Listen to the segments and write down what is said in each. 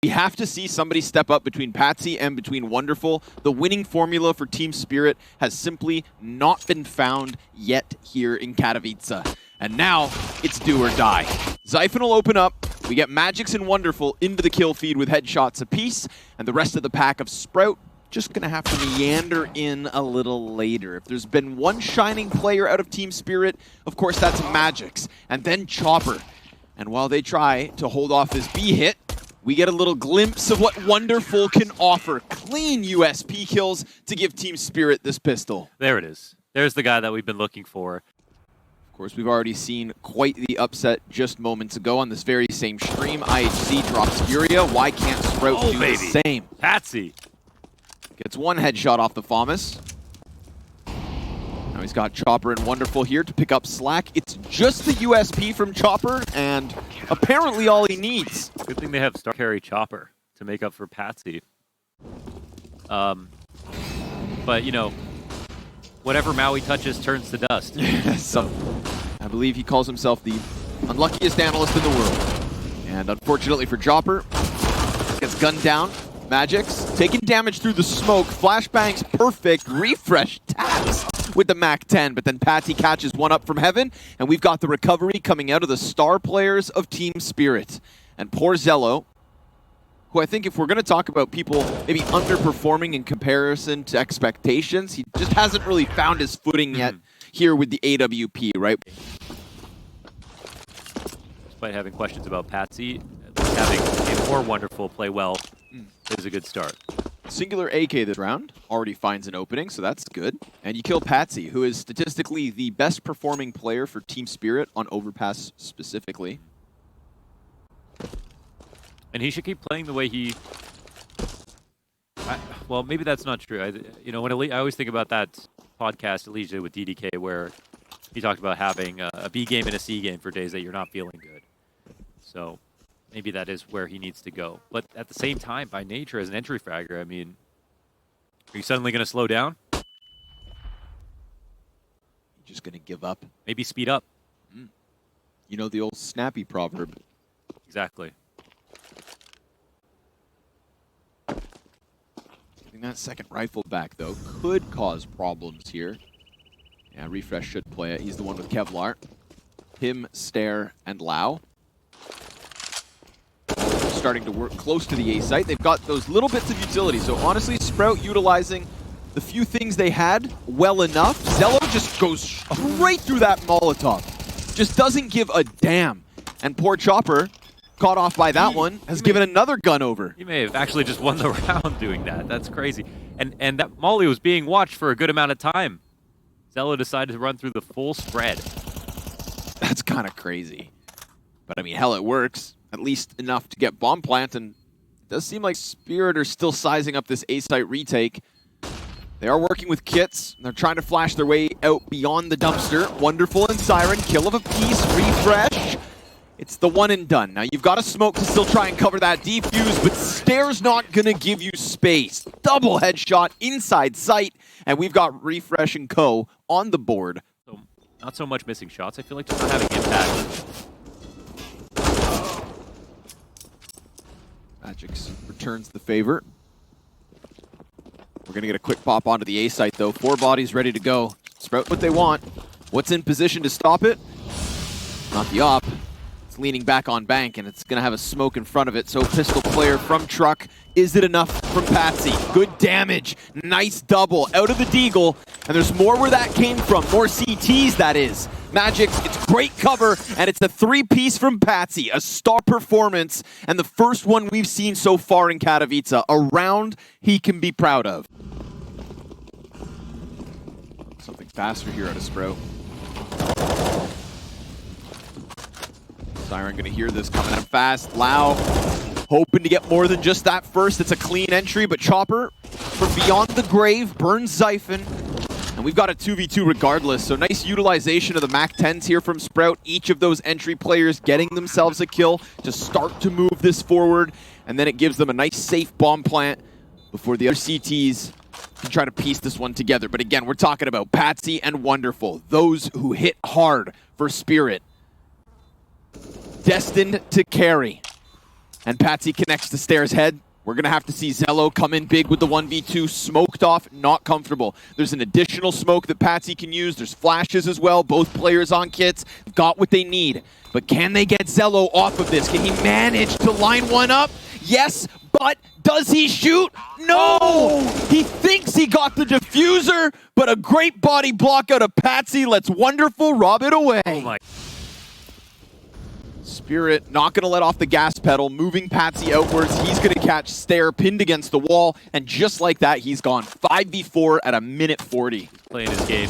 We have to see somebody step up between Patsy and between Wonderful. The winning formula for Team Spirit has simply not been found yet here in Katowice. And now, it's do or die. Zyphon will open up. We get Magix and Wonderful into the kill feed with headshots apiece, and the rest of the pack of Sprout just going to have to meander in a little later. If there's been one shining player out of Team Spirit, of course that's Magix, and then Chopper. And while they try to hold off this B hit, we get a little glimpse of what Wonderful can offer. Clean USP kills to give Team Spirit this pistol. There it is. There's the guy that we've been looking for. Of course, we've already seen quite the upset just moments ago on this very same stream. IHC drops Furia. Why can't Sprout do the same? Patsy gets one headshot off the FAMAS. Now he's got Chopper and Wonderful here to pick up slack. It's just the USP from Chopper, and apparently all he needs. Good thing they have star carry Chopper to make up for Patsy. But, you know, whatever Maui touches turns to dust. So, I believe he calls himself the unluckiest analyst in the world. And unfortunately for Chopper, gets gunned down. Magix taking damage through the smoke. Flashbang's perfect. Refresh taps with the MAC-10, but then Patsy catches one up from heaven, and we've got the recovery coming out of the star players of Team Spirit. And poor Zello, who I think if we're going to talk about people maybe underperforming in comparison to expectations, he just hasn't really found his footing yet here with the AWP, right? Despite having questions about Patsy, having a more Wonderful play well is a good start. Singular AK this round already finds an opening, so that's good. And you kill Patsy, who is statistically the best performing player for Team Spirit on Overpass specifically. And he should keep playing the way he... well, maybe that's not true. You know, when I always think about that podcast Elise did with DDK, where he talked about having a B game and a C game for days that you're not feeling good. So maybe that is where he needs to go. But at the same time, by nature, as an entry fragger, I mean, are you suddenly going to slow down? You're just going to give up? Maybe speed up. You know the old snappy proverb. Exactly. Getting that second rifle back, though, could cause problems here. Yeah, Refresh should play it. He's the one with Kevlar. Him, Stare, and Lau. Starting to work close to the A site. They've got those little bits of utility. So honestly, Sprout utilizing the few things they had well enough. Zello just goes straight through that Molotov. Just doesn't give a damn. And poor Chopper, caught off by that one, has given another gun over. He may have actually just won the round doing that. That's crazy. And that Molly was being watched for a good amount of time. Zello decided to run through the full spread. That's kind of crazy. But I mean, hell, it works. At least enough to get bomb plant, and it does seem like Spirit are still sizing up this A-site retake. They are working with kits. They're trying to flash their way out beyond the dumpster. Wonderful and Siren, kill of a piece, Refresh. It's the one and done. Now you've got a smoke to still try and cover that defuse, but Stare's not gonna give you space. Double headshot inside sight, and we've got Refresh and Co. on the board. So, not so much missing shots. I feel like just not having impact. Magix returns the favor. We're going to get a quick pop onto the A site, though. 4 bodies ready to go. Sprout what they want. What's in position to stop it? Not the op. It's leaning back on bank, and it's going to have a smoke in front of it. So pistol player from truck. Is it enough from Patsy? Good damage. Nice double out of the Deagle. And there's more where that came from. More CTs, that is. Magix, it's great cover, and it's a 3-piece from Patsy. A star performance, and the first one we've seen so far in Katowice. A round he can be proud of. Something faster here out of Sprout. Siren gonna hear this coming up fast. Lau hoping to get more than just that first. It's a clean entry, but Chopper from beyond the grave burns Zyphon. And we've got a 2v2 regardless, so nice utilization of the MAC-10s here from Sprout. Each of those entry players getting themselves a kill to start to move this forward, and then it gives them a nice safe bomb plant before the other CTs can try to piece this one together. But again, we're talking about Patsy and Wonderful, those who hit hard for Spirit. Destined to carry. And Patsy connects the stairs head. We're going to have to see Zello come in big with the 1v2. Smoked off, not comfortable. There's an additional smoke that Patsy can use. There's flashes as well. Both players on kits. Got what they need. But can they get Zello off of this? Can he manage to line one up? Yes, but does he shoot? No! Oh. He thinks he got the diffuser, but a great body block out of Patsy lets Wonderful rob it away. Oh my. Spirit not going to let off the gas pedal, moving Patsy outwards. He's going to catch Stair pinned against the wall, and just like that, he's gone 5v4 at a minute 40. Playing his game,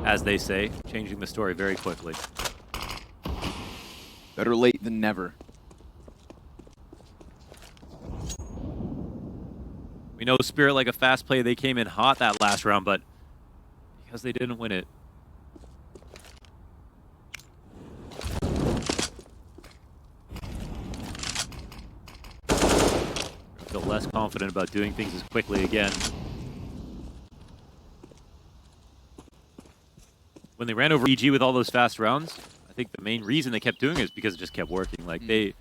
as they say, changing the story very quickly. Better late than never. We know Spirit like a fast play. They came in hot that last round, but because they didn't win it. I feel less confident about doing things as quickly again. When they ran over EG with all those fast rounds, I think the main reason they kept doing it is because it just kept working. Like they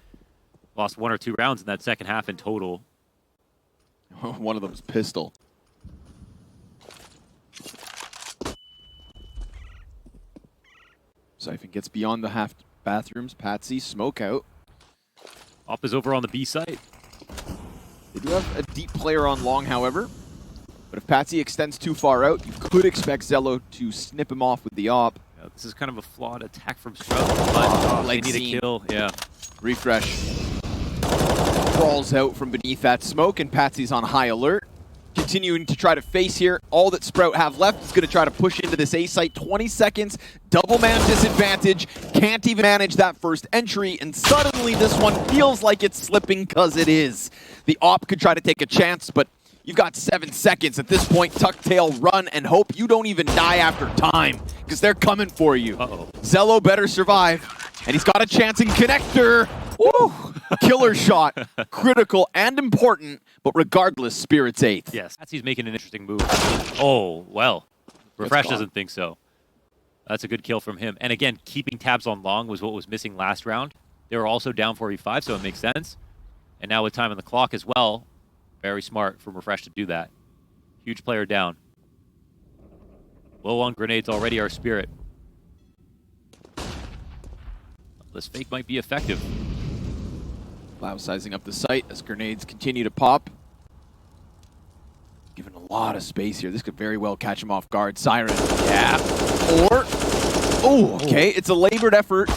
lost 1 or 2 rounds in that second half in total. One of them's pistol. Siphon gets beyond the half bathrooms. Patsy, smoke out. Op is over on the B site. They do have a deep player on long, however. But if Patsy extends too far out, you could expect Zello to snip him off with the op. Yeah, this is kind of a flawed attack from Stroud, but they need a kill. Yeah. Refresh. Crawls out from beneath that smoke, and Patsy's on high alert. Continuing to try to face here. All that Sprout have left is going to try to push into this A site. 20 seconds, double man disadvantage. Can't even manage that first entry, and suddenly this one feels like it's slipping because it is. The op could try to take a chance, but you've got 7 seconds. At this point, tuck tail, run, and hope you don't even die after time, because they're coming for you. Zello better survive, and he's got a chance in connector. Woo! Killer shot, critical and important, but regardless, Spirit's 8th. Yes, Patsy's making an interesting move. Oh, well. Refresh doesn't think so. That's a good kill from him. And again, keeping tabs on long was what was missing last round. They were also down 4v5, so it makes sense. And now with time on the clock as well, very smart from Refresh to do that. Huge player down. Low on grenades already, our Spirit. This fake might be effective. Lau sizing up the site as grenades continue to pop. Given a lot of space here. This could very well catch him off guard. Siren. Yeah. Or... Oh, okay. It's a labored effort,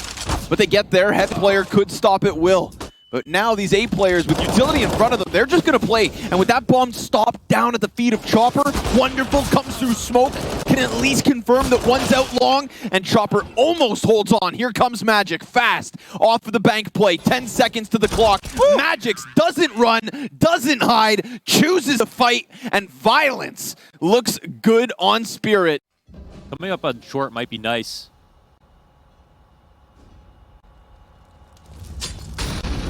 but they get there. Head player could stop at will. But now these A players with utility in front of them, they're just going to play. And with that bomb stopped down at the feet of Chopper, Wonderful comes through smoke, can at least confirm that one's out long, and Chopper almost holds on. Here comes Magic, fast, off of the bank play, 10 seconds to the clock. Magix doesn't run, doesn't hide, chooses to fight, and violence looks good on Spirit. Coming up on short might be nice.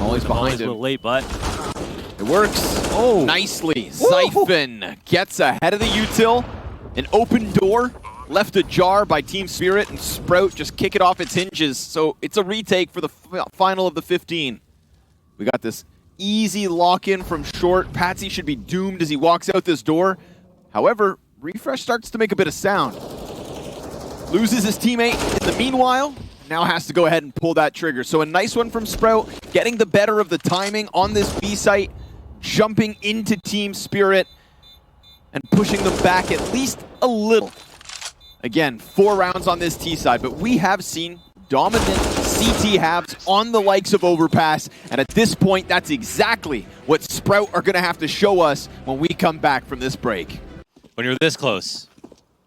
Always behind him. A little late, but it works nicely. Siphon gets ahead of the util. An open door left ajar by Team Spirit, and Sprout just kick it off its hinges. So it's a retake for the final of the 15. We got this easy lock-in from short. Patsy should be doomed as he walks out this door. However, Refresh starts to make a bit of sound. Loses his teammate in the meanwhile. Now has to go ahead and pull that trigger. So a nice one from Sprout, getting the better of the timing on this B site, jumping into Team Spirit, and pushing them back at least a little. Again, 4 rounds on this T side, but we have seen dominant CT halves on the likes of Overpass, and at this point, that's exactly what Sprout are going to have to show us when we come back from this break. When you're this close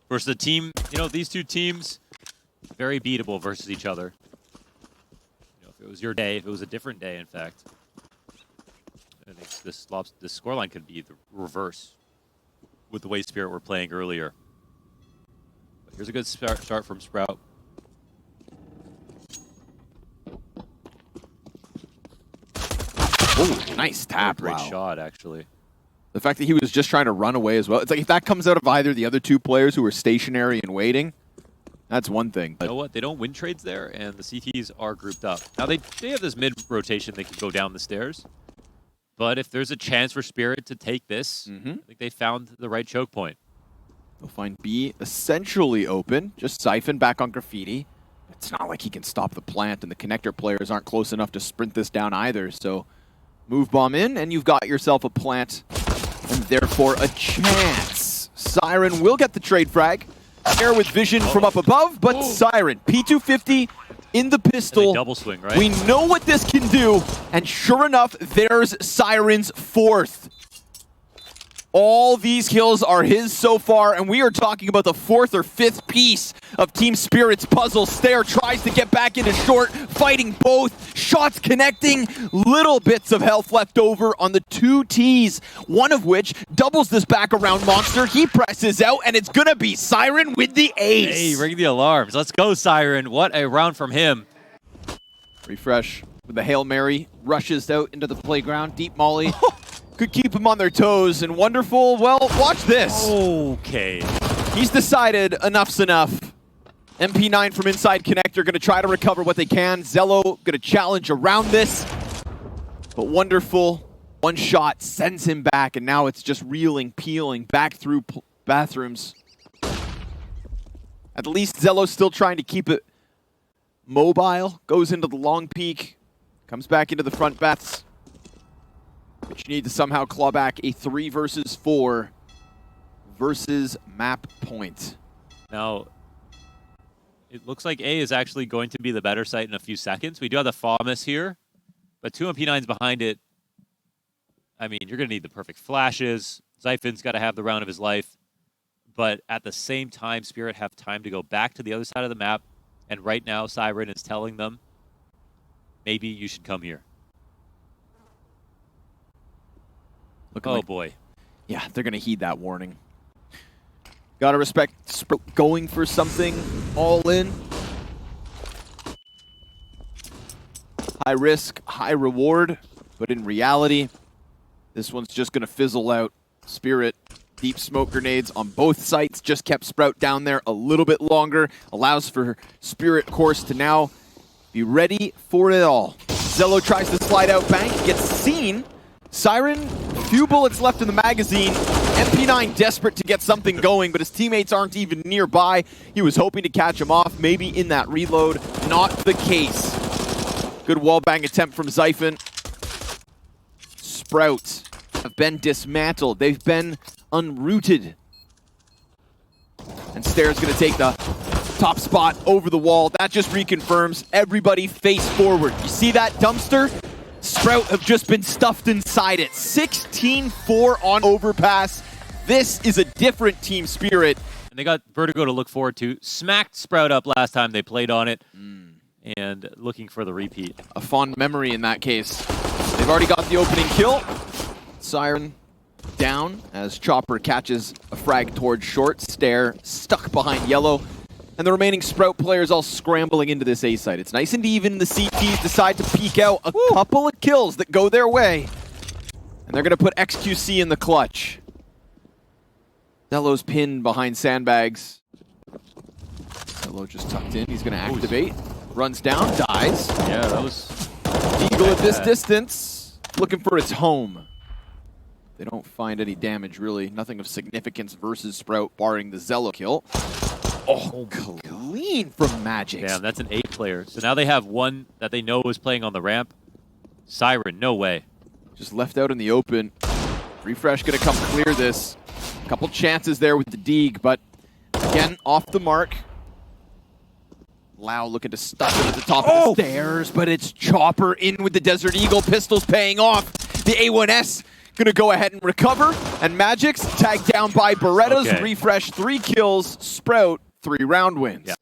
versus a team, you know, these two teams, very beatable versus each other. You know, if it was your day, if it was a different day, in fact, I think this scoreline could be the reverse with the way Spirit were playing earlier. But here's a good start from Sprout. Oh, nice tap. Great shot, actually. The fact that he was just trying to run away as well. It's like if that comes out of either the other 2 players who were stationary and waiting, that's one thing. You know what? They don't win trades there, and the CTs are grouped up. Now, they have this mid-rotation they can go down the stairs. But if there's a chance for Spirit to take this, I think they found the right choke point. They'll find B essentially open. Just Siphon back on Graffiti. It's not like he can stop the plant, and the connector players aren't close enough to sprint this down either. So move bomb in, and you've got yourself a plant, and therefore a chance. Siren will get the trade frag. Air with vision from up above, but Siren, P250 in the pistol. Double swing, right? We know what this can do, and sure enough, there's Siren's fourth. All these kills are his so far, and we are talking about the fourth or fifth piece of Team Spirit's puzzle. Stair tries to get back into short, fighting both. Shots connecting, little bits of health left over on the two Ts, one of which doubles this back around monster. He presses out, and it's gonna be Siren with the ace. Hey, ring the alarms. Let's go, Siren. What a round from him. Refresh with the Hail Mary, rushes out into the playground. Deep Molly. Could keep them on their toes, and Wonderful, well, watch this. Okay. He's decided enough's enough. MP9 from inside connector, gonna try to recover what they can. Zello gonna challenge around this. But Wonderful, one shot sends him back, and now it's just reeling, peeling back through bathrooms. At least Zello's still trying to keep it mobile. Goes into the long peak, comes back into the front baths. But you need to somehow claw back a 3 versus 4 versus map point. Now, it looks like A is actually going to be the better site in a few seconds. We do have the FAMAS here, but 2 MP9s behind it. I mean, you're going to need the perfect flashes. Zyphon's got to have the round of his life. But at the same time, Spirit have time to go back to the other side of the map. And right now, Siren is telling them, maybe you should come here. Boy. Yeah, they're going to heed that warning. Got to respect going for something all in. High risk, high reward. But in reality, this one's just going to fizzle out. Spirit, deep smoke grenades on both sites. Just kept Sprout down there a little bit longer. Allows for Spirit course to now be ready for it all. Zello tries to slide out bank, gets seen. Siren, few bullets left in the magazine. MP9 desperate to get something going, but his teammates aren't even nearby. He was hoping to catch him off, maybe in that reload. Not the case. Good wallbang attempt from Zyphon. Sprout have been dismantled. They've been unrooted. And Stair's going to take the top spot over the wall. That just reconfirms everybody face forward. You see that dumpster? Sprout have just been stuffed inside it. 16-4 on Overpass. This is a different Team Spirit. And they got Vertigo to look forward to. Smacked Sprout up last time they played on it. And looking for the repeat. A fond memory in that case. They've already got the opening kill. Siren down as Chopper catches a frag towards short. Stair stuck behind yellow. And the remaining Sprout players all scrambling into this A site. It's nice and even. The CTs decide to peek out a couple of kills that go their way. And they're going to put XQC in the clutch. Zello's pinned behind sandbags. Zello just tucked in. He's going to activate. Runs down, dies. Yeah, that was... Eagle at this distance, looking for its home. They don't find any damage, really. Nothing of significance versus Sprout, barring the Zello kill. Oh, clean from Magic. Damn, that's an 8 player. So now they have one that they know is playing on the ramp. Siren, no way. Just left out in the open. Refresh going to come clear this. A couple chances there with the Deeg, but again, off the mark. Lau looking to stuff it at the top of the stairs, but it's Chopper in with the Desert Eagle. Pistols paying off. The A1S going to go ahead and recover. And Magic's tagged down by Berettas. Okay. Refresh, 3 kills. Sprout, 3 round wins. Yeah.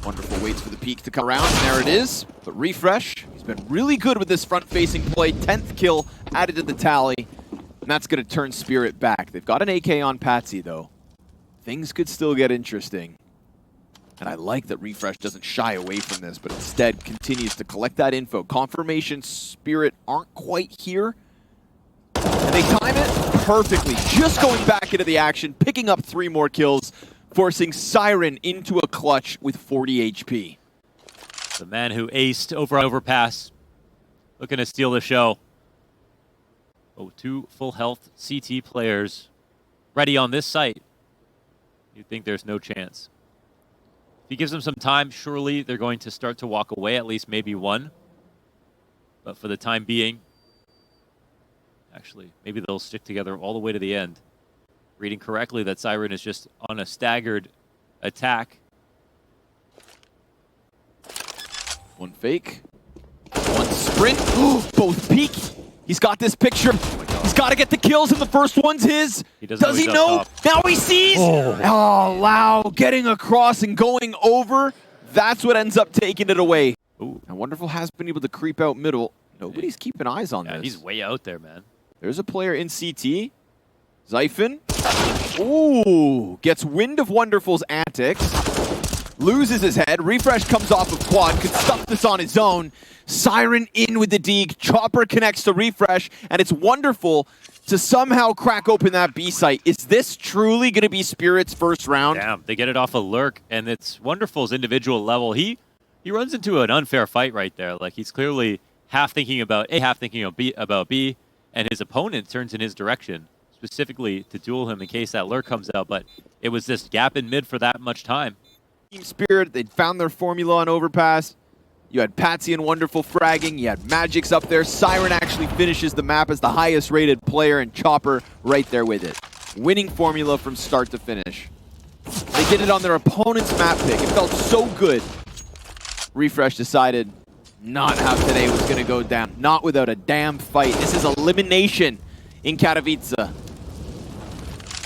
Wonderful waits for the peak to come around, and there it is. But Refresh, he's been really good with this front-facing play. 10th kill added to the tally. And that's going to turn Spirit back. They've got an AK on Patsy, though. Things could still get interesting. And I like that Refresh doesn't shy away from this, but instead continues to collect that info. Confirmation Spirit aren't quite here. And they time it perfectly. Just going back into the action, picking up 3 more kills, forcing Siren into a clutch with 40 HP. The man who aced over Overpass. Looking to steal the show. Oh, 2 full health CT players ready on this site. You'd think there's no chance. If he gives them some time, surely they're going to start to walk away, at least maybe one. But for the time being, actually, maybe they'll stick together all the way to the end. Reading correctly that Siren is just on a staggered attack. One fake. One sprint. Both peek. He's got this picture. He's got to get the kills, and the first one's his. Does he know? Now he sees. Oh, Lau getting across and going over. That's what ends up taking it away. Ooh. And Wonderful has been able to creep out middle. Nobody's keeping eyes on this. He's way out there, man. There's a player in CT. Zyphon. Ooh, gets wind of Wonderful's antics. Loses his head. Refresh comes off of quad. Could stuff this on his own. Siren in with the Deeg. Chopper connects to Refresh. And it's Wonderful to somehow crack open that B site. Is this truly going to be Spirit's first round? Damn, they get it off a lurk. And it's Wonderful's individual level. He runs into an unfair fight right there. Like, he's clearly half thinking about A, half thinking about B. And his opponent turns in his direction, specifically to duel him in case that lurk comes out. But it was this gap in mid for that much time. Team Spirit, they'd found their formula on Overpass. You had Patsy and Wonderful fragging. You had Magic's up there. Siren actually finishes the map as the highest rated player, and Chopper right there with it. Winning formula from start to finish. They did it on their opponent's map pick. It felt so good. Refresh decided not how today was going to go down. Not without a damn fight. This is elimination in Katowice.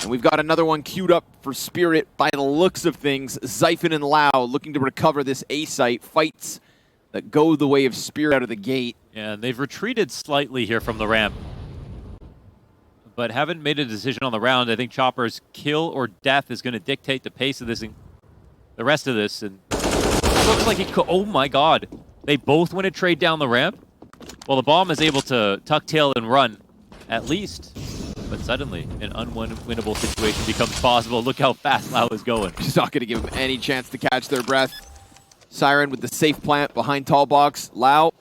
And we've got another one queued up for Spirit by the looks of things. Zyphon and Lau looking to recover this A site. Fights that go the way of Spirit out of the gate. Yeah, and they've retreated slightly here from the ramp, but haven't made a decision on the round. I think Chopper's kill or death is going to dictate the pace of this and the rest of this. And it looks like he could. Oh my God. They both win a trade down the ramp. Well, the bomb is able to tuck tail and run, at least. But suddenly, an unwinnable situation becomes possible. Look how fast Lau is going. She's not going to give them any chance to catch their breath. Siren with the safe plant behind tall box. Lau,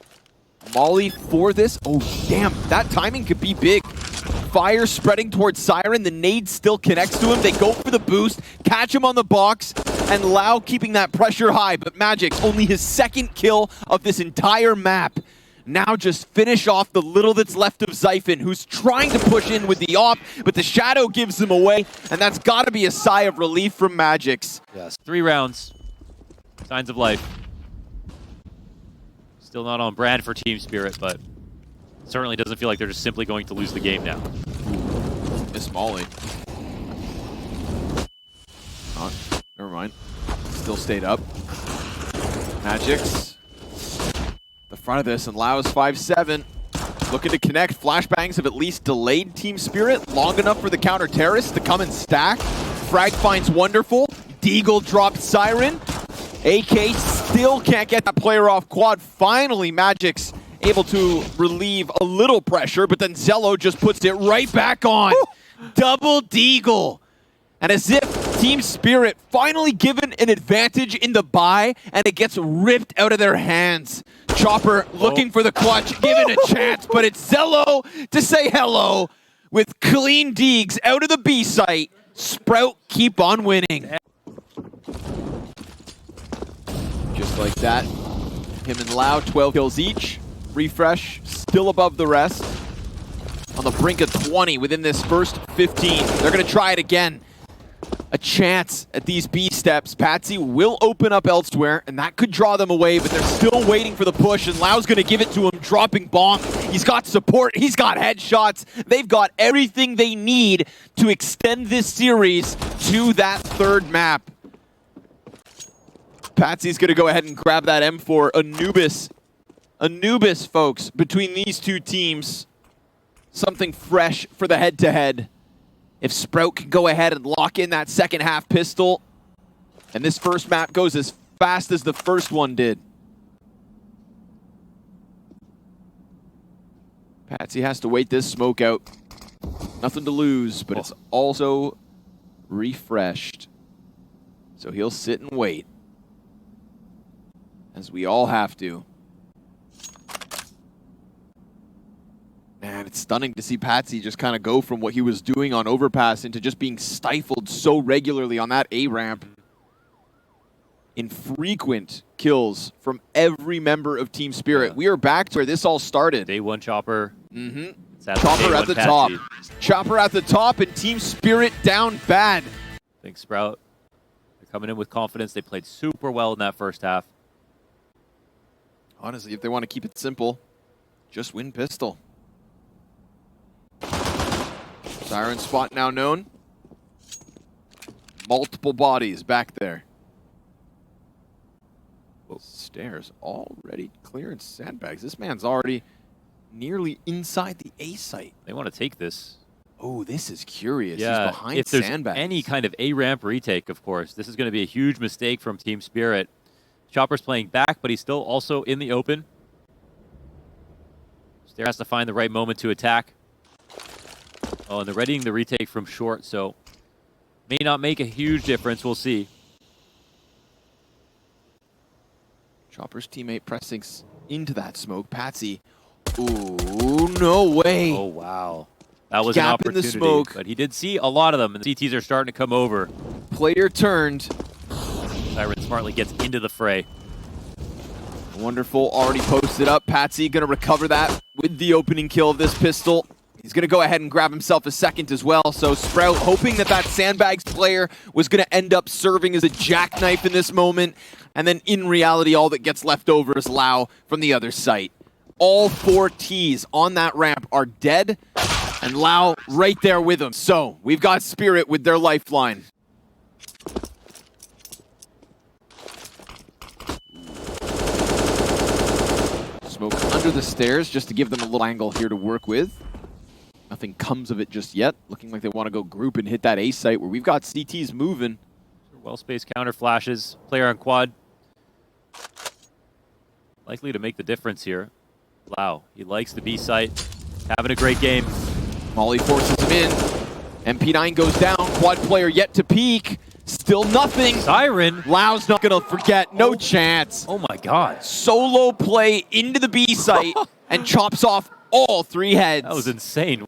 Molly for this. Oh, damn. That timing could be big. Fire spreading towards Siren. The nade still connects to him. They go for the boost, catch him on the box, and Lau keeping that pressure high. But Magic's only his second kill of this entire map. Now just finish off the little that's left of Zyphon, who's trying to push in with the op, but the shadow gives him away, and that's got to be a sigh of relief from Magic's. Yes. 3 rounds. Signs of life. Still not on brand for Team Spirit, but certainly doesn't feel like they're just simply going to lose the game now. Miss Molly. Oh, never mind. Still stayed up. Magic's the front of this, and Lau's 5-7. Looking to connect. Flashbangs have at least delayed Team Spirit long enough for the counter-terrorists to come and stack. Frag finds Wonderful. Deagle dropped Siren. AK still can't get that player off quad. Finally, Magic's able to relieve a little pressure, but then Zello just puts it right back on. Woo! Double Deagle. And as if Team Spirit finally given an advantage in the buy, and it gets ripped out of their hands. Chopper looking for the clutch, given a chance, but it's Zello to say hello with clean Deegs out of the B site. Sprout keep on winning. Just like that, him and Lau, 12 kills each. Refresh still above the rest. On the brink of 20 within this first 15. They're going to try it again. A chance at these B steps. Patsy will open up elsewhere, and that could draw them away, but they're still waiting for the push, and Lau's going to give it to him, dropping bomb. He's got support. He's got headshots. They've got everything they need to extend this series to that third map. Patsy's going to go ahead and grab that M4. Anubis. Anubis, folks, between these two teams. Something fresh for the head-to-head. If Sprout can go ahead and lock in that second half pistol, and this first map goes as fast as the first one did. Patsy has to wait this smoke out. Nothing to lose, but it's also refreshed. So he'll sit and wait. As we all have to. Man, it's stunning to see Patsy just kind of go from what he was doing on Overpass into just being stifled so regularly on that A ramp. Infrequent kills from every member of Team Spirit. Yeah. We are back to where this all started. Day one Chopper. Chopper at the top. Chopper at the top and Team Spirit down bad. I think Sprout, they're coming in with confidence. They played super well in that first half. Honestly, if they want to keep it simple, just win pistol. Siren spot now known. Multiple bodies back there. Whoa. Stairs already clearing sandbags. This man's already nearly inside the A site. They want to take this. Oh, this is curious. Yeah, he's behind if there's sandbags. Any kind of A ramp retake, of course, this is going to be a huge mistake from Team Spirit. Chopper's playing back, but he's still also in the open. Stair has to find the right moment to attack. Oh, and they're readying the retake from short, so may not make a huge difference. We'll see. Chopper's teammate pressing into that smoke. Patsy. Ooh, no way. Oh, wow. That was Gap an opportunity. In the smoke. But he did see a lot of them, and the CTs are starting to come over. Player turned. Siren smartly gets into the fray. Wonderful, already posted up. Patsy going to recover that with the opening kill of this pistol. He's going to go ahead and grab himself a second as well. So Sprout hoping that that sandbags player was going to end up serving as a jackknife in this moment. And then in reality, all that gets left over is Lau from the other site. All 4 Ts on that ramp are dead. And Lau right there with him. So we've got Spirit with their lifeline. Smoke under the stairs just to give them a little angle here to work with. Nothing comes of it just yet. Looking like they want to go group and hit that A site where we've got CTs moving. Well-spaced counter flashes. Player on quad. Likely to make the difference here. Lau, he likes the B site. Having a great game. Molly forces him in. MP9 goes down. Quad player yet to peek. Still nothing. Siren. Lau's not going to forget. No chance. Oh my god. Solo play into the B site and chops off all 3 heads. That was insane.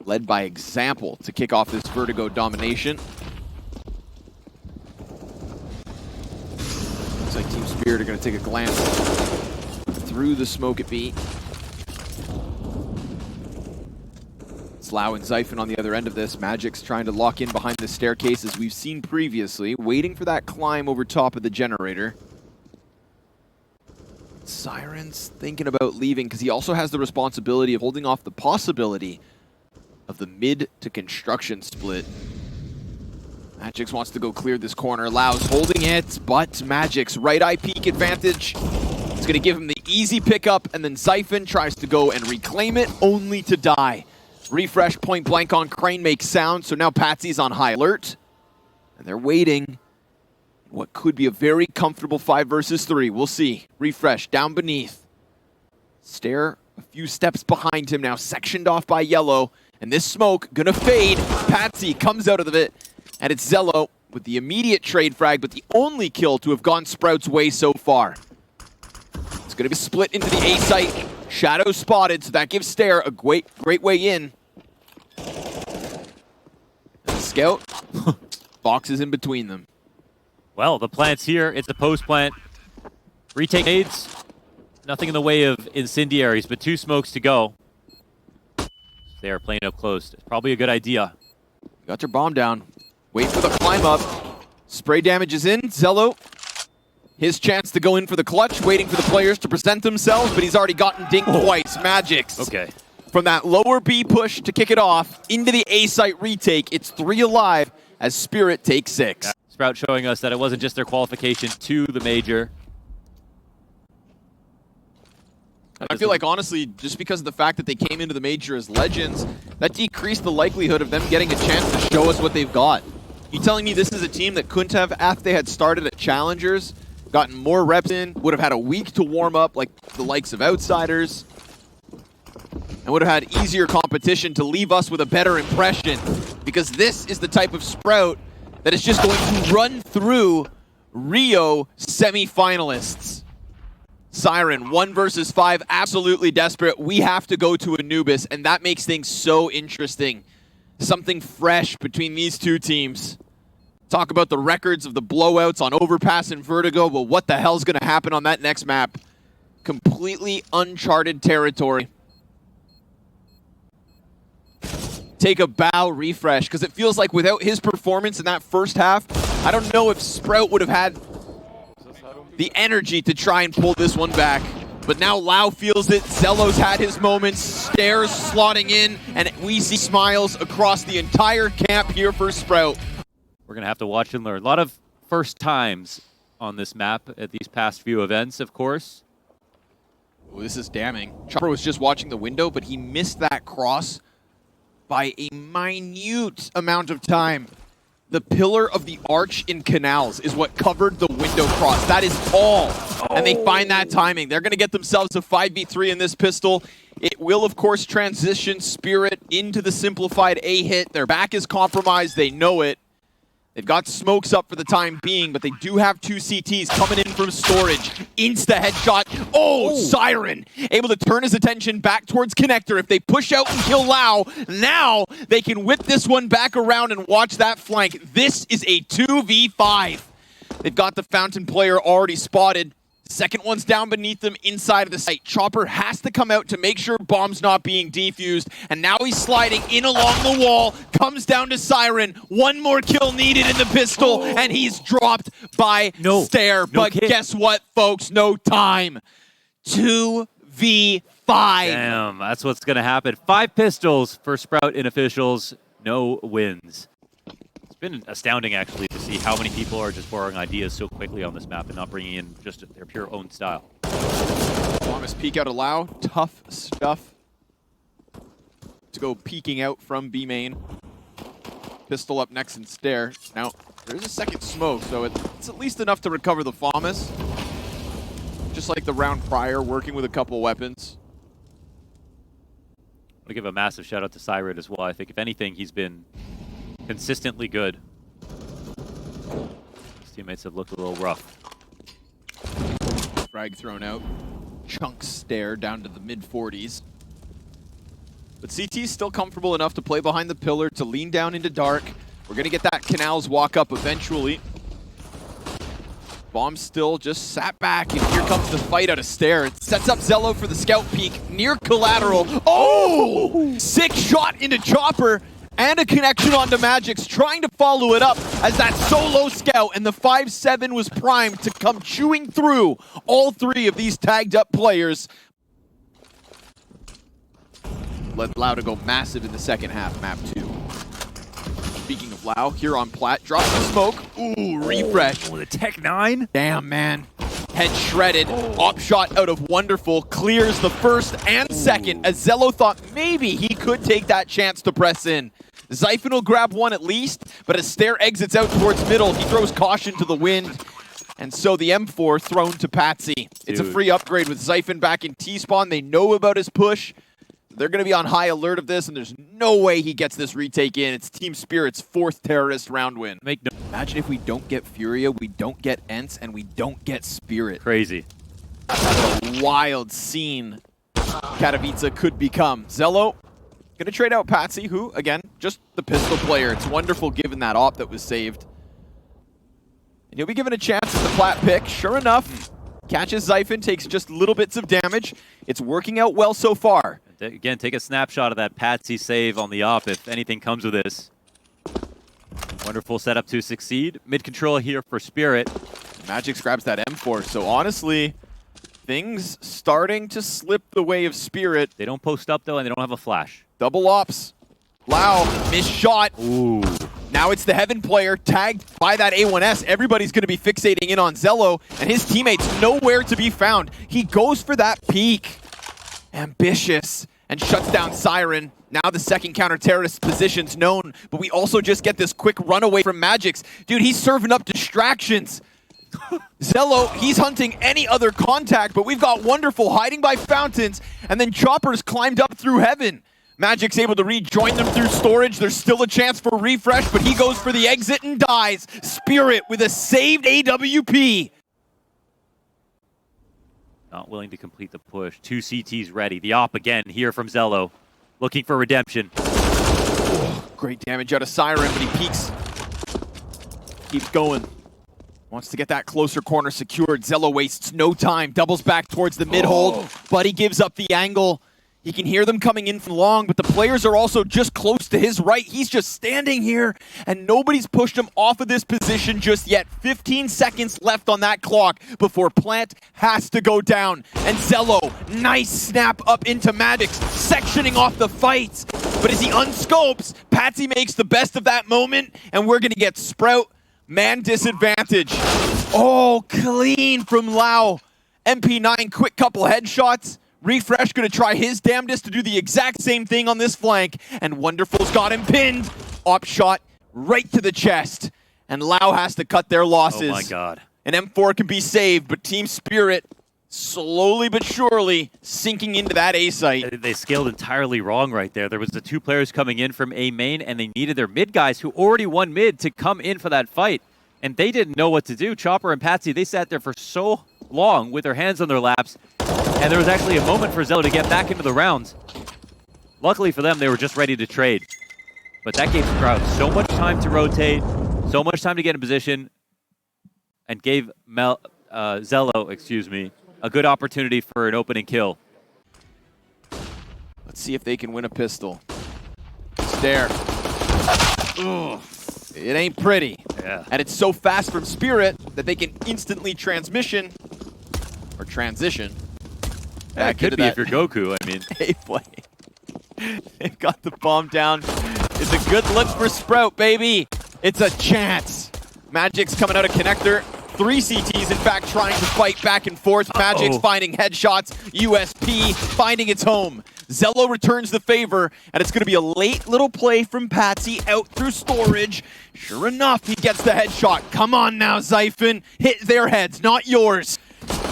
Led by example to kick off this Vertigo domination. Looks like Team Spirit are going to take a glance through the smoke at B. Lau and Zyphon on the other end of this. Magic's trying to lock in behind the staircase as we've seen previously, waiting for that climb over top of the generator. Siren's thinking about leaving because he also has the responsibility of holding off the possibility of the mid to construction split. Magix wants to go clear this corner. Lau's holding it, but Magic's right eye peek advantage. It's going to give him the easy pickup, and then Zyphon tries to go and reclaim it, only to die. Refresh point blank on Crane makes sound, so now Patsy's on high alert. And they're waiting. What could be a very comfortable 5 versus 3. We'll see. Refresh down beneath. Stair a few steps behind him now, sectioned off by Yellow. And this smoke gonna fade. Patsy comes out of it. And it's Zello with the immediate trade frag, but the only kill to have gone Sprout's way so far. It's gonna be split into the A site. Shadow spotted, so that gives Stair a great way in. And Scout boxes in between them. Well, the plant's here. It's a post plant. Retake nades. Nothing in the way of incendiaries, but 2 smokes to go. They are playing up close. It's probably a good idea. Got their bomb down. Wait for the climb up. Spray damage is in. Zello, his chance to go in for the clutch, waiting for the players to present themselves, but he's already gotten dinked twice. Magix. Okay. From that lower B push to kick it off into the A site retake, it's 3 alive as Spirit takes 6. Yeah. Sprout showing us that it wasn't just their qualification to the major. I feel like, honestly, just because of the fact that they came into the major as legends, that decreased the likelihood of them getting a chance to show us what they've got. You telling me this is a team that couldn't have, after they had started at Challengers, gotten more reps in, would have had a week to warm up like the likes of Outsiders, and would have had easier competition to leave us with a better impression? Because this is the type of Sprout that is just going to run through Rio semi-finalists. Siren, 1 versus 5, absolutely desperate. We have to go to Anubis, and that makes things so interesting. Something fresh between these two teams. Talk about the records of the blowouts on Overpass and Vertigo, but what the hell's going to happen on that next map? Completely uncharted territory. Take a bow refresh, because it feels like without his performance in that first half, I don't know if Sprout would have had the energy to try and pull this one back. But now Lau feels it. Zello's had his moments. Stairs slotting in, and we see smiles across the entire camp here for Sprout. We're going to have to watch and learn. A lot of first times on this map at these past few events, of course. Oh, this is damning. Chopper was just watching the window, but he missed that cross by a minute amount of time. The pillar of the arch in Canals is what covered the window cross. That is all. And they find that timing. They're going to get themselves a 5v3 in this pistol. It will, of course, transition Spirit into the simplified A hit. Their back is compromised. They know it. They've got smokes up for the time being, but they do have 2 CTs coming in from storage. Insta headshot. Oh, Siren! Able to turn his attention back towards Connector. If they push out and kill Lau, now they can whip this one back around and watch that flank. This is a 2v5. They've got the Fountain player already spotted. Second one's down beneath them inside of the site. Chopper has to come out to make sure bomb's not being defused. And now he's sliding in along the wall. Comes down to Siren. One more kill needed in the pistol. And he's dropped by Stair. But guess what, folks? No time. 2v5. Damn, that's what's going to happen. 5 pistols for Sprout in officials. No wins. It's been astounding, actually, to see how many people are just borrowing ideas so quickly on this map and not bringing in just their pure own style. Thomas peek out of Lau. Tough stuff to go peeking out from B main. Pistol up next and Stair. Now, there's a second smoke, so it's at least enough to recover the FAMAS. Just like the round prior, working with a couple weapons. I want to give a massive shout out to Siren as well. I think, if anything, he's been consistently good. His teammates have looked a little rough. Frag thrown out. Chunks Stair down to the mid-40s. But CT's still comfortable enough to play behind the pillar, to lean down into dark. We're going to get that Canals walk up eventually. Bomb still just sat back, and here comes the fight out of Stair. It sets up Zello for the scout peek, near collateral. Oh! Sick shot into Chopper, and a connection onto Magix, trying to follow it up as that solo scout, and the 5-7 was primed to come chewing through all 3 of these tagged up players. Let Lau to go massive in the second half, map 2. Speaking of Lau, here on Plat, drops the smoke. Ooh, refresh. Oh, the Tech 9? Damn, man. Head shredded. Op shot out of Wonderful. Clears the first and second, as Zello thought maybe he could take that chance to press in. Zyphon will grab one at least, but as Stair exits out towards middle, he throws caution to the wind. And so the M4 thrown to Patsy. It's a free upgrade with Zyphon back in T-spawn. They know about his push. They're going to be on high alert of this, and there's no way he gets this retake in. It's Team Spirit's 4th terrorist round win. Imagine if we don't get Furia, we don't get Ents, and we don't get Spirit. Crazy. That's a wild scene Katowice could become. Zello going to trade out Patsy, who, again, just the pistol player. It's wonderful given that op that was saved. And he'll be given a chance at the plat pick. Sure enough, catches Zyphon, takes just little bits of damage. It's working out well so far. Again, take a snapshot of that Patsy save on the op if anything comes of this. Wonderful setup to succeed. Mid-control here for Spirit. Magix grabs that M4, so honestly, things starting to slip the way of Spirit. They don't post up, though, and they don't have a flash. Double ops. Lau, missed shot. Ooh. Now it's the Heaven player, tagged by that A1S. Everybody's going to be fixating in on Zello, and his teammates nowhere to be found. He goes for that peek. Ambitious, and shuts down Siren. Now the second counter-terrorist position's known, but we also just get this quick runaway from Magix. Dude, he's serving up distractions. Zello, he's hunting any other contact, but we've got Wonderful hiding by fountains, and then Chopper's climbed up through Heaven. Magic's able to rejoin them through storage. There's still a chance for refresh, but he goes for the exit and dies. Spirit with a saved AWP. Not willing to complete the push. 2 CTs ready. The op again here from Zello. Looking for redemption. Oh, great damage out of Siren, but he peeks. Keeps going. Wants to get that closer corner secured. Zello wastes no time. Doubles back towards the mid-hold. Buddy gives up the angle. He can hear them coming in from long, but the players are also just close to his right. He's just standing here, and nobody's pushed him off of this position just yet. 15 seconds left on that clock before Plant has to go down. And Zello, nice snap up into Magix, sectioning off the fight. But as he unscopes, Patsy makes the best of that moment, and we're going to get Sprout man disadvantage. Oh, clean from Lau. MP9, quick couple headshots. Refresh gonna try his damnedest to do the exact same thing on this flank, and Wonderful's got him pinned. Op shot right to the chest, and Lau has to cut their losses. Oh my god. And M4 can be saved, but Team Spirit slowly but surely sinking into that A site. They scaled entirely wrong right there. There was the 2 players coming in from A main, and they needed their mid guys who already won mid to come in for that fight. And they didn't know what to do. Chopper and Patsy, they sat there for so long with their hands on their laps. And there was actually a moment for Zello to get back into the rounds. Luckily for them, they were just ready to trade. But that gave Sprout so much time to rotate, so much time to get in position, and gave Zello, a good opportunity for an opening kill. Let's see if they can win a pistol. Stare. Ugh. It ain't pretty. Yeah. And it's so fast from Spirit that they can instantly transition. Yeah, it could be if you're Goku, I mean. A play. They've got the bomb down. It's a good look for Sprout, baby. It's a chance. Magic's coming out of connector. 3 CTs, in fact, trying to fight back and forth. Magic's finding headshots. USP finding its home. Zello returns the favor, and it's going to be a late little play from Patsy out through storage. Sure enough, he gets the headshot. Come on now, Zyphon. Hit their heads, not yours.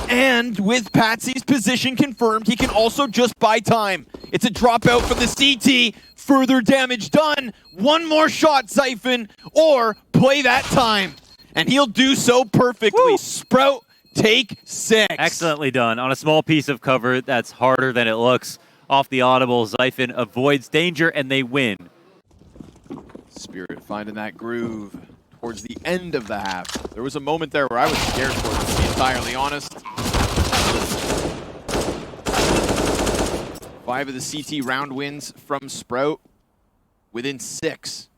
And with Patsy's position confirmed, he can also just buy time. It's a dropout from the CT. Further damage done. One more shot, Zyphon, or play that time. And he'll do so perfectly. Woo! Sprout, take 6. Excellently done. On a small piece of cover that's harder than it looks. Off the audible, Zyphon avoids danger, and they win. Spirit finding that groove towards the end of the half. There was a moment there where I was scared for it, to be entirely honest. 5 of the CT round wins from Sprout within 6.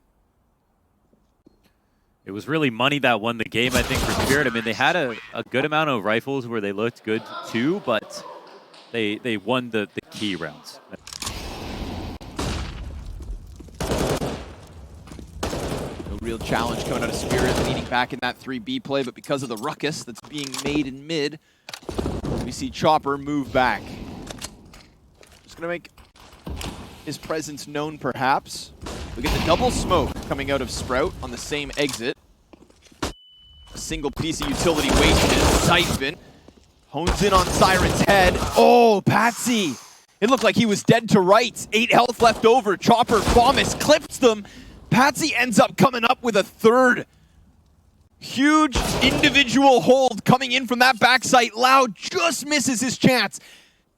It was really money that won the game, I think, for Spirit. I mean, they had a good amount of rifles where they looked good too, but they won the key rounds. A real challenge coming out of Spirit, leaning back in that 3B play, but because of the ruckus that's being made in mid, we see Chopper move back. Just gonna make his presence known, perhaps. We get the double smoke coming out of Sprout on the same exit. A single piece of utility wasted. Zyphon hones in on Siren's head. Oh, Patsy! It looked like he was dead to rights. 8 health left over. Chopper, Bombus clips them. Patsy ends up coming up with a 3rd. Huge individual hold coming in from that backside. Lau just misses his chance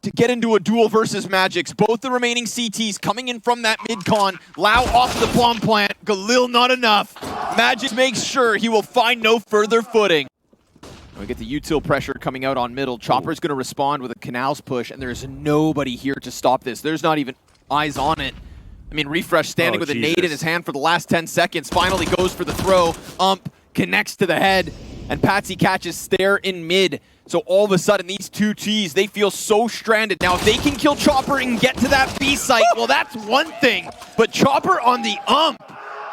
to get into a duel versus Magix. Both the remaining CTs coming in from that mid-con. Lau off the bomb plant. Galil not enough. Magix makes sure he will find no further footing. We get the util pressure coming out on middle. Chopper's going to respond with a Canals push, and there's nobody here to stop this. There's not even eyes on it. I mean, Refresh standing with a nade in his hand for the last 10 seconds. Finally goes for the throw. Connects to the head, and Patsy catches Stare in mid. So all of a sudden, these 2 Ts, they feel so stranded. Now, if they can kill Chopper and get to that B site, well, that's one thing. But Chopper on the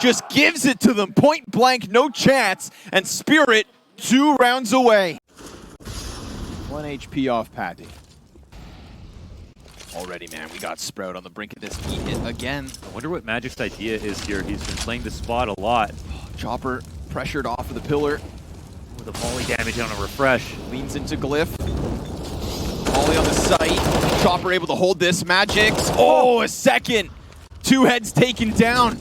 just gives it to them. Point blank, no chance. And Spirit 2 rounds away. 1 HP off Patty. Already, man, we got Sprout on the brink of this heat hit again. I wonder what Magic's idea is here. He's been playing the spot a lot. Chopper pressured off of the pillar. With a volley damage on a refresh. Leans into Glyph. Volley on the site. Chopper able to hold this. Magix. Oh, a second. 2 heads taken down.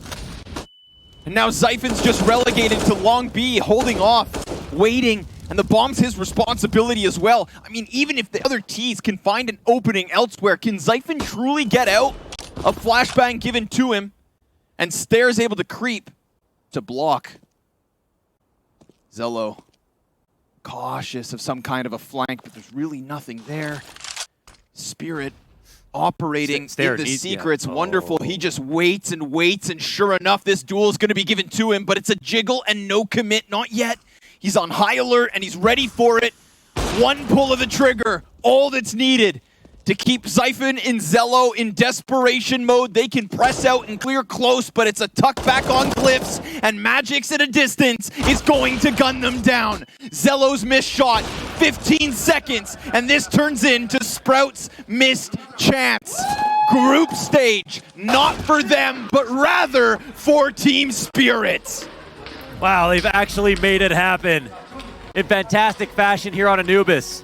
And now Zyphon's just relegated to long B, holding off, waiting And the bomb's his responsibility as well. I mean, even if the other Ts can find an opening elsewhere, can Zyphon truly get out? A flashbang given to him, and Stare's able to creep to block. Zello cautious of some kind of a flank, but there's really nothing there. Spirit operating in the secrets. Wonderful. He just waits, and sure enough, this duel is going to be given to him, but it's a jiggle and no commit. Not yet. He's on high alert, and he's ready for it. One pull of the trigger, all that's needed to keep Zyphon and Zello in desperation mode. They can press out and clear close, but it's a tuck back on cliffs, and Magic's at a distance is going to gun them down. Zello's missed shot, 15 seconds, and this turns into Sprout's missed chance. Group stage, not for them, but rather for Team Spirit. Wow, they've actually made it happen in fantastic fashion here on Anubis.